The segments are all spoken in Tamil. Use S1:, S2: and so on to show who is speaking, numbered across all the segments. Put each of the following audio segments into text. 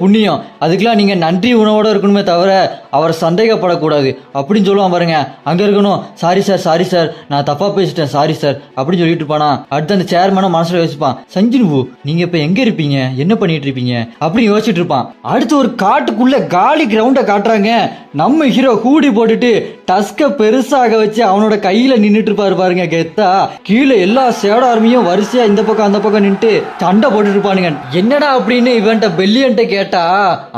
S1: புண்ணியம், அதுக்கெல்லாம் நீங்க நன்றி உணவோட இருக்கணுமே தவிர அவர் சந்தேகப்படக்கூடாது அப்படின்னு சொல்லுவான் பாருங்க. அங்க இருக்கணும், சாரி சார் நான் தப்பா பேசிட்டேன் சாரி சார் அப்படின்னு சொல்லிட்டு இருப்பானா. அடுத்து அந்த சேர்மேன மனசுல யோசிப்பான், சஞ்சினு நீங்க இப்ப எங்க இருப்பீங்க, என்ன பண்ணிட்டு இருப்பீங்க அப்படின்னு யோசிச்சுட்டு இருப்பான். அடுத்து ஒரு காட்டுக்குள்ள காலி கிரவுண்ட காட்டுறாங்க. நம்ம ஹீரோ கூடி போட்டுட்டு டஸ்க பெருசாக வச்சு அவனோட கையில நின்னுட்டு இருப்பாரு பாருங்க கெத்தா. கீழே எல்லா சேட ஆர்மியும் வரிசையா இந்த பக்கம் அந்த பக்கம் நின்று சண்டை போட்டுட்டு இருப்பானுங்க. என்னடா அப்படின்னு இவன்ட்ட பெல்லியன்ட்ட கேட்டா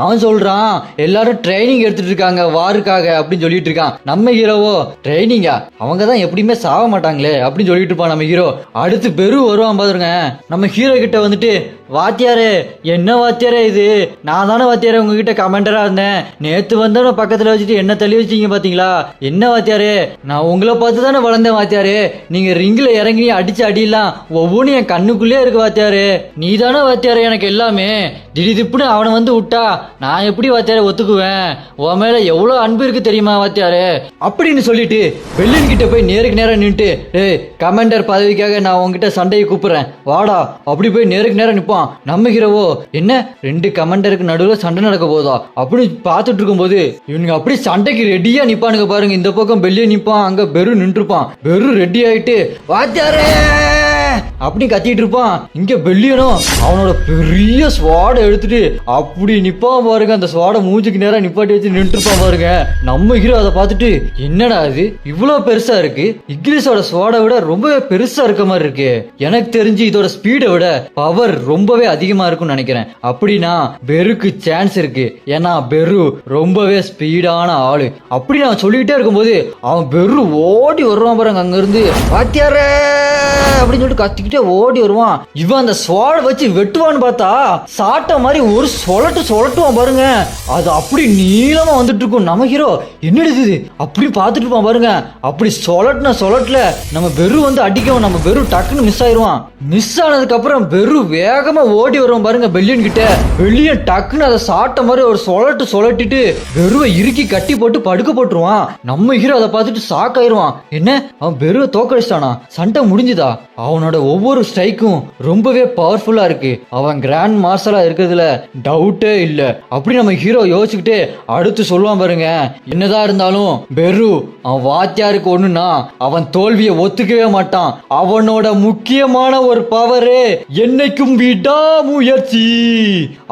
S1: அவன் சொல்றான், எல்லாரும் ட்ரைனிங் எடுத்துட்டு இருக்காங்க வாருக்காக அப்படின்னு சொல்லிட்டு இருக்கான். நம்ம ஹீரோவோ, ட்ரைனிங்கா, அவங்க தான் எப்படியுமே சாவ மாட்டாங்களே அப்படின்னு சொல்லிட்டு இருப்பான் நம்ம ஹீரோ. அடுத்து பெரு வருவான் பாருங்க. நம்ம ஹீரோ கிட்ட வந்துட்டு, வாத்தியாரே என்ன வாத்தியாரே இது, நான் தானே வாத்தியாரே உங்ககிட்ட கமெண்டரா இருந்தேன், நேத்து வந்த பக்கத்துல வச்சுட்டு என்ன தள்ளி வச்சீங்க பாத்தீங்களா, என்ன வாத்தியாரே நான் உங்களை பார்த்து தானே வளர்ந்தேன் வாத்தியாரே, நீங்க ரிங்ல இறங்கி அடிச்சு அடியலாம் ஒவ்வொன்றும் என் கண்ணுக்குள்ளே இருக்கு வாத்தியாரே, நீ தானே வாத்தியாரே எனக்கு எல்லாமே, திடீர்னு அவனை வந்து விட்டா நான் எப்படி வாத்தியாரே ஒத்துக்குவேன், உன் மேல எவ்வளவு அன்பு இருக்கு தெரியுமா வாத்தியாரே அப்படின்னு சொல்லிட்டு பெல்லின் கிட்ட போய் நேருக்கு நேரம் நின்றுட்டு, ஏய் கமாண்டர் பதவிக்காக நான் உங்ககிட்ட சண்டையை கூப்பிடுறேன் வாடா அப்படி போய் நேருக்கு நேரம் நிற்பான். நம்ம ஹீரோவோ, என்ன 2 கமாண்டருக்கு நடுவில் சண்டை நடக்க போதா அப்படின்னு பார்த்துட்டு இருக்கும்போது இவனுங்க அப்படி சண்டைக்கு ரெடியா நிப்பானுங்க பாருங்க. இந்த பக்கம் பெல்லிய நிப்பான், அங்க பெரு நின்றுப்பான். பெரு ரெடி ஆயிட்டு வாத்தியாரே அப்படி கத்திட்டு இருப்பான். இங்க பெல்லியனும் அவனோட பெரிய ஸ்வாடை எடுத்துட்டு அப்படி நிப்பான் பாருங்க. அந்த ஸ்வாடை மூஞ்சுக்கு நேரம் நிப்பாட்டி வச்சு நின்று இருப்பான் பாருங்க. நம்ம ஹீரோ அதை பார்த்துட்டு, என்னடா இது இவ்வளவு பெருசா இருக்கு, இங்கிலீஷோட ஸ்வாடை விட ரொம்பவே பெருசா இருக்க மாதிரி இருக்கு, எனக்கு தெரிஞ்சு இதோட ஸ்பீடை விட பவர் ரொம்பவே அதிகமா இருக்கும்னு நினைக்கிறேன், அப்படின்னா பெருக்கு சான்ஸ் இருக்கு, ஏன்னா பெரு ரொம்பவே ஸ்பீடான ஆளு அப்படி நான் சொல்லிக்கிட்டே இருக்கும்போது அவன் பெரு ஓடி வருவான் பாருங்க. அங்க இருந்து வாத்தியாரே அப்படின்னு சொல்லிட்டு கத்திக்கிட்டே ஓடி வருவான். இவன் அந்த ஸ்வாட வச்சு வெட்டுவான்னு பார்த்தா சாட்ட மாதிரி ஒரு சொலட்டுவான் பாருங்க. அது அப்படி நீளமா வந்துட்டு இருக்கும். நம்ம ஹீரோ என்னது இது அப்படி பார்த்துட்டு இருப்பான் பாருங்க. அப்படி சொலட்டுல நம்ம பெரு வந்து அடிக்கவும் நம்ம பெரு டக்குன்னு மிஸ் ஆயிடுவான். மிஸ் ஆனதுக்கு அப்புறம் பெரு வேகமா ஓடி வருவான் பாருங்க பெல்லியன் கிட்ட. பெல்லியன் டக்குன்னு அதை சாட்ட மாதிரி ஒரு சொலட்டிட்டு பெருவை இறுக்கி கட்டி போட்டு படுக்க போட்டுருவான். நம்ம ஹீரோ அதை பார்த்துட்டு ஷாக் ஆயிடுவான். என்ன அவன் பெருவை தோக்கடிச்சிட்டானா, சண்டை முடிஞ்சுதா, அவனோட ஒவ்வொரு ஸ்ட்ரைக்கும் ரொம்பவே பவர்ஃபுல்லா இருக்கு, அவன் கிராண்ட் மார்ஷலா இருக்கிறதுல டவுட்டே இல்ல அப்படி நம்ம ஹீரோ யோசிச்சுக்கிட்டு அடுத்து சொல்லுவான் பாருங்க. என்னதான் இருந்தாலும் பெரு அவன் வாத்தியாருக்கு ஒண்ணுன்னா அவன் தோல்வியை ஒத்துக்கவே மாட்டான், அவனோட முக்கியமான ஒரு பவரே என்னைக்கும் விடாமுயற்சி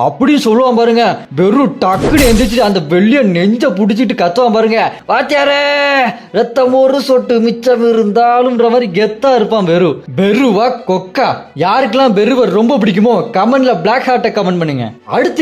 S1: அப்படி சொல்லுவான் பாருங்க. பெரு டக்குன்னு எந்திரிச்சு அந்த வெள்ளிய நெஞ்ச புடிச்சிட்டு கத்துவான் பாருங்க, வாத்தியாரே ரத்தம் ஒரு சொட்டு மிச்சம் இருந்தாலும்ன்ற மாதிரி கெத்தா இருப்பான் பெரு. பெருவா கொக்கா, யாருக்கெல்லாம் பெருவை ரொம்ப பிடிக்குமோ கமெண்ட்ல பிளாக் ஹார்ட்டை கமெண்ட் பண்ணுங்க. அடுத்து